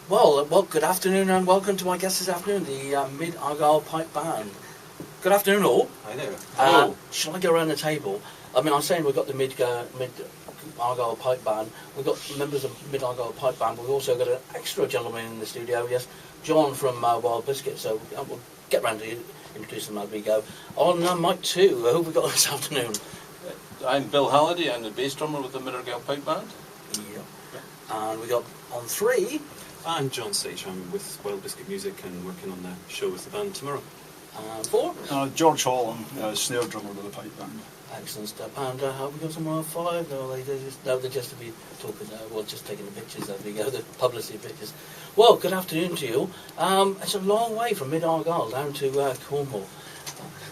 Well, good afternoon and welcome to my guest this afternoon, the Mid-Argyll Pipe Band. Good afternoon, all. Hi there. Shall I go around the table? I mean, I'm saying we've got the Mid-Argyll Pipe Band. We've got members of Mid-Argyll Pipe Band. We've also got an extra gentleman in the studio. Yes, John from Wild Biscuit. So we'll get round to introduce them as we go. On mic 2, who have we got this afternoon? I'm Bill Halliday. I'm the bass drummer with the Mid-Argyll Pipe Band. Yeah. And we got on 3. I'm John Saich. I'm with Wild Biscuit Music and working on the show with the band tomorrow. 4. George Hall, I'm snare drummer with the pipe band. Excellent stuff. And have we got someone on 5? No, they're just to be talking. Well, just taking the pictures as we go, the publicity pictures. Well, good afternoon to you. It's a long way from Mid-Argyll down to Cornwall.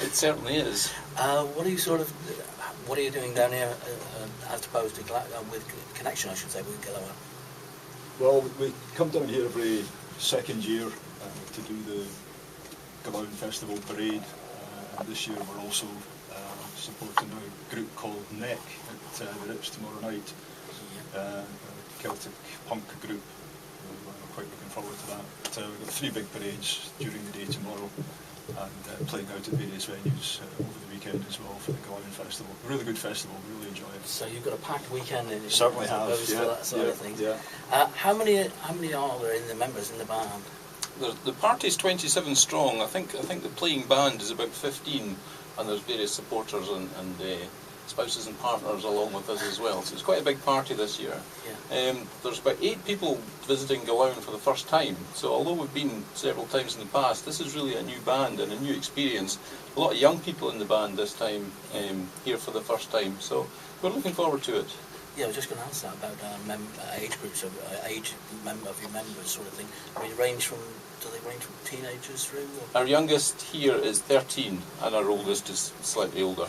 It certainly is. What are you doing down here as opposed to with Connection, I should say, with Golowan? Well, we come down here every second year to do the Golowan Festival Parade, and this year we're also supporting a group called Neck at the Rips tomorrow night, a Celtic punk group. We're quite looking forward to that. We've got 3 big parades during the day tomorrow, and playing out at various venues over the weekend as well for the Golowan Festival. A really good festival, we really enjoy it. So you've got a packed weekend in it. Certainly have, yeah. That sort of thing. Yeah. How many are there in the members in the band? The party's 27 strong. I think the playing band is about 15, and there's various supporters and spouses and partners along with us as well. So it's quite a big party this year. Yeah. There's about 8 people visiting Golowan for the first time. So although we've been several times in the past, this is really a new band and a new experience. A lot of young people in the band this time here for the first time. So we're looking forward to it. Yeah, I was just going to ask that about age groups of of your members, sort of thing. I mean, do they range from teenagers through? Or? Our youngest here is 13, and our oldest is slightly older.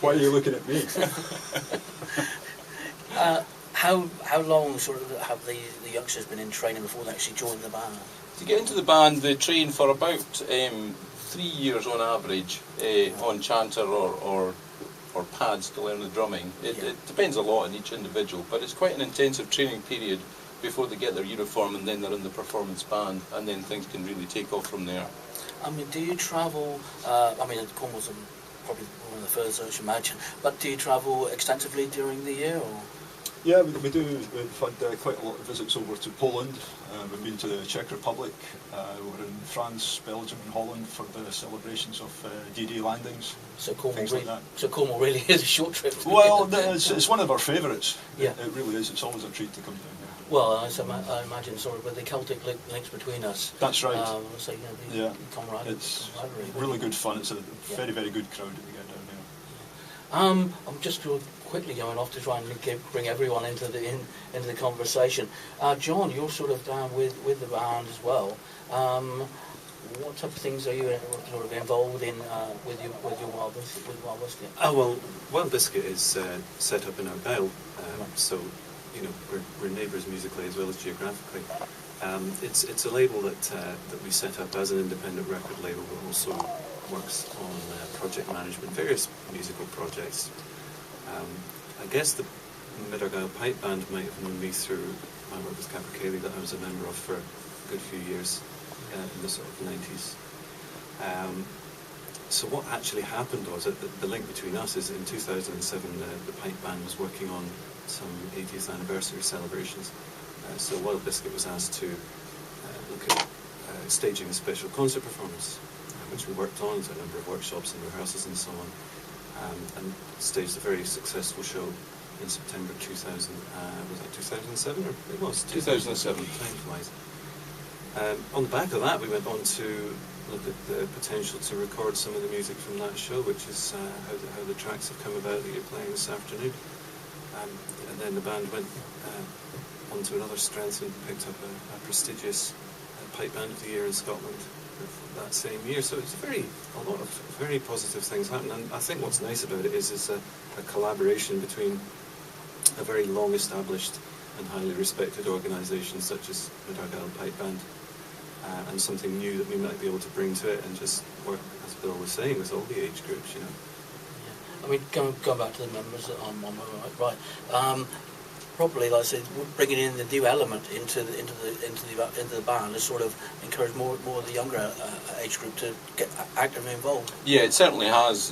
Why are you looking at me? How long sort of have the youngsters been in training before they actually join the band? To get into the band, they train for about 3 years on average on chanter or pads to learn the drumming. It depends a lot on each individual, but it's quite an intensive training period before they get their uniform, and then they're in the performance band, and then things can really take off from there. I mean, do you travel, Cornwall's probably one of the furthest I should imagine, but do you travel extensively during the year? Or? Yeah, we do. We've had quite a lot of visits over to Poland. We've been to the Czech Republic. We're in France, Belgium and Holland for the celebrations of D-Day landings. So Cornwall really is a short trip. Well, it's one of our favourites. Yeah. It really is. It's always a treat to come down here. Well, I imagine sort of with the Celtic links between us. That's right. So, camaraderie. It's really good fun. It's a very, very good crowd that we get down here. I'm just quickly going off to try and bring everyone into the conversation. John, you're sort of down with the band as well. What type of things are you sort of involved in with your Wild Biscuit? Well, Wild Biscuit is set up in Argyll, so we're neighbours musically as well as geographically. It's a label that we set up as an independent record label, but also works on project management, various musical projects. I guess the Mid-Argyll Pipe Band might have known me through my work with Capercaillie that I was a member of for a good few years in the sort of 90s. So what actually happened was that the link between us is in 2007 the Pipe Band was working on some 80th anniversary celebrations. So Wild Biscuit was asked to look at staging a special concert performance, which we worked on, so a number of workshops and rehearsals and so on. And staged a very successful show in September 2000. Was that 2007? Or it was 2007. Time flies. On the back of that, we went on to look at the potential to record some of the music from that show, which is how the tracks have come about that you're playing this afternoon. And then the band went on to another strength and picked up a prestigious Pipe Band of the Year in Scotland that same year. So it's a lot of very positive things happen, and I think what's nice about it is it's a collaboration between a very long established and highly respected organisation such as Mid-Argyll Pipe Band and something new that we might be able to bring to it and just work, as Bill was saying, with all the age groups, Yeah. I mean, going back to the members that I'm on my right. probably, like I said, bringing in the new element into the band has sort of encouraged more of the younger age group to get actively involved. Yeah, it certainly has.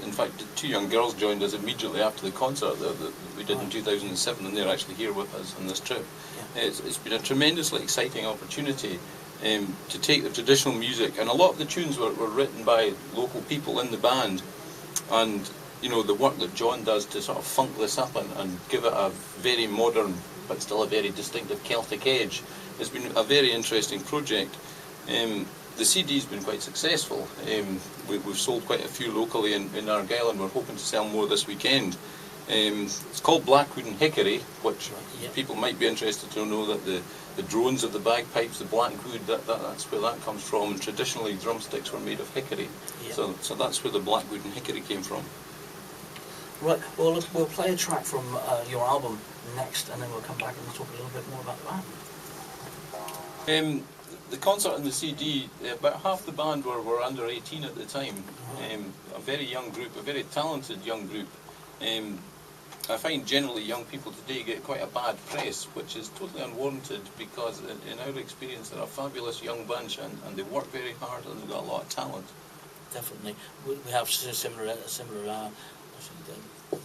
In fact, the 2 young girls joined us immediately after the concert that we did in 2007, and they're actually here with us on this trip. Yeah. It's been a tremendously exciting opportunity to take the traditional music, and a lot of the tunes were written by local people in the band, and the work that John does to sort of funk this up and give it a very modern but still a very distinctive Celtic edge has been a very interesting project. The CD's been quite successful. We've sold quite a few locally in Argyll, and we're hoping to sell more this weekend. It's called Blackwood and Hickory, which people might be interested to know that the drones of the bagpipes, the Blackwood, that's where that comes from. And traditionally, drumsticks were made of hickory, so that's where the Blackwood and Hickory came from. Right. Well, we'll play a track from your album next, and then we'll come back and talk a little bit more about the band. The concert and the CD, about half the band were under 18 at the time. A very young group, a very talented young group. I find generally young people today get quite a bad press, which is totally unwarranted, because in our experience they're a fabulous young bunch, and they work very hard and they've got a lot of talent. Definitely. We have a similar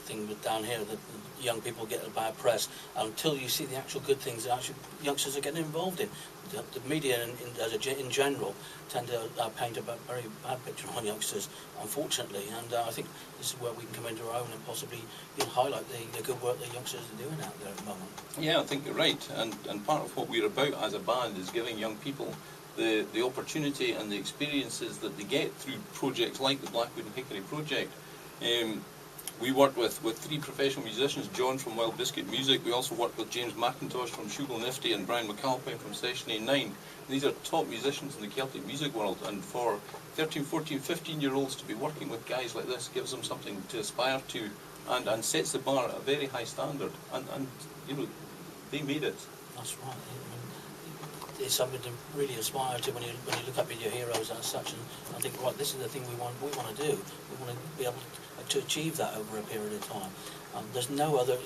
thing down here, that young people get a bad press until you see the actual good things that actually youngsters are getting involved in. The media in general tend to paint a very bad picture on youngsters, unfortunately, and I think this is where we can come into our own and possibly highlight the good work that youngsters are doing out there at the moment. Yeah, I think you're right, and part of what we're about as a band is giving young people the opportunity and the experiences that they get through projects like the Blackwood and Hickory project. We worked with 3 professional musicians, John from Wild Biscuit Music. We also worked with James McIntosh from Shugle Nifty and Brian McAlpine from Session A9. These are top musicians in the Celtic music world, and for 13, 14, 15-year-olds to be working with guys like this gives them something to aspire to, and sets the bar at a very high standard, and they made it. That's right. It's something to really aspire to when you look up at your heroes and such, and think, right, this is the thing we want to do. We want to be able to achieve that over a period of time. There's no other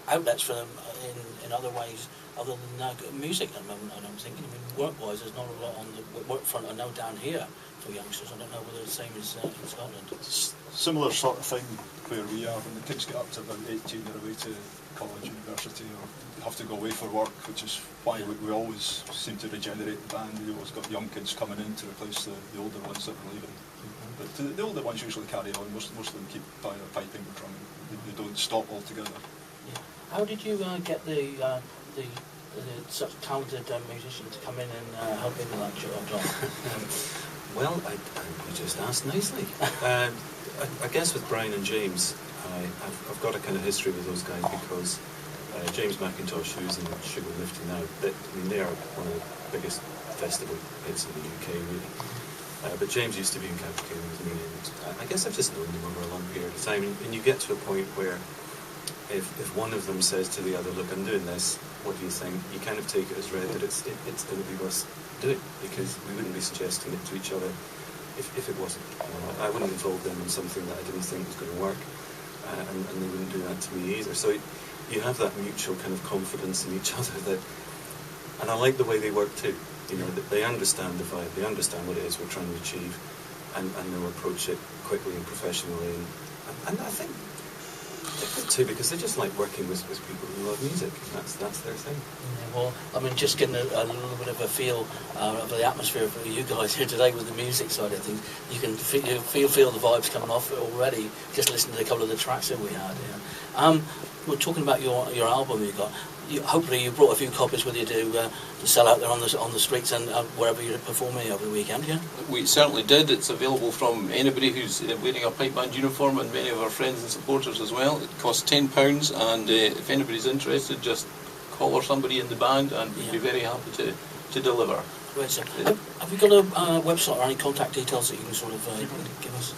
outlets for them in other ways other than music at the moment. And I'm thinking, work-wise, there's not a lot on the work front. I know down here for youngsters. I don't know whether the same is in Scotland. It's similar sort of thing where we are. When the kids get up to about 18, they're away to college, university, or have to go away for work, which is why we always seem to regenerate the band. We always got young kids coming in to replace the older ones that were leaving. But the older ones usually carry on. Most of them keep either piping or drumming. They don't stop altogether. Yeah. How did you get the such talented musician to come in and help in with that job, John? Well, I just asked nicely. I guess with Brian and James, I've got a kind of history with those guys, because James McIntosh, who's in Shugle Nifty now, they are one of the biggest festival hits in the UK, really. But James used to be in Celtic with me, and I guess I've just known them over a long period of time. And you get to a point where if one of them says to the other, look, I'm doing this, what do you think? You kind of take it as read that it's going to be worth doing, because we wouldn't be suggesting it to each other if it wasn't. I wouldn't involve them in something that I didn't think was going to work, and they wouldn't do that to me either. So you have that mutual kind of confidence in each other and I like the way they work too. That they understand the vibe, they understand what it is we're trying to achieve, and they'll approach it quickly and professionally. And I think they're good too, because they just like working with people who love music. That's their thing. Yeah, well, just getting a little bit of a feel of the atmosphere for you guys here today with the music side of things. You can feel the vibes coming off already, just listening to a couple of the tracks that we had. Yeah. We're talking about your album you got. Hopefully you brought a few copies with you to sell out there on the streets and wherever you're performing over the weekend, yeah? We certainly did. It's available from anybody who's wearing a pipe band uniform, and many of our friends and supporters as well. It costs £10, and if anybody's interested, just call or somebody in the band, and we'd be very happy to deliver. Great, so have you got a website or any contact details that you can sort of give us?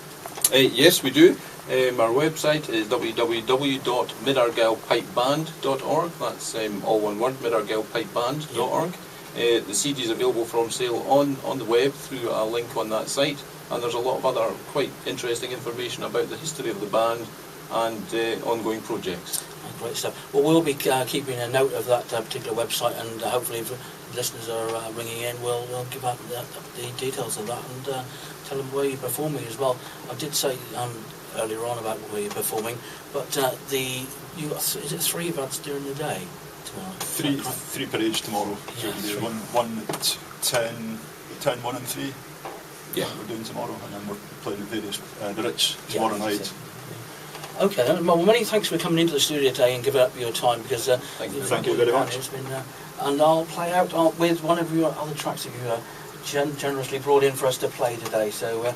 Yes, we do. Our website is www.midargyllpipeband.org. That's all one word, midargyllpipeband.org. The CD is available from sale on the web through a link on that site, and there's a lot of other quite interesting information about the history of the band, and ongoing projects. Great stuff. Well, we'll be keeping a note of that particular website, and hopefully if listeners are ringing in, we'll give out the details of that and tell them where you're performing as well. I did say earlier on about where you're performing, but is it 3 events during the day tomorrow? Three parades tomorrow. Yeah, One at 10, 1 and 3. Yeah, we're doing tomorrow, and then we're playing at various the Ritz tomorrow night. Okay, well, many thanks for coming into the studio today and giving up your time, because thank you very much. It's been, and I'll play out with one of your other tracks that you generously brought in for us to play today. So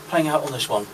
playing out on this one.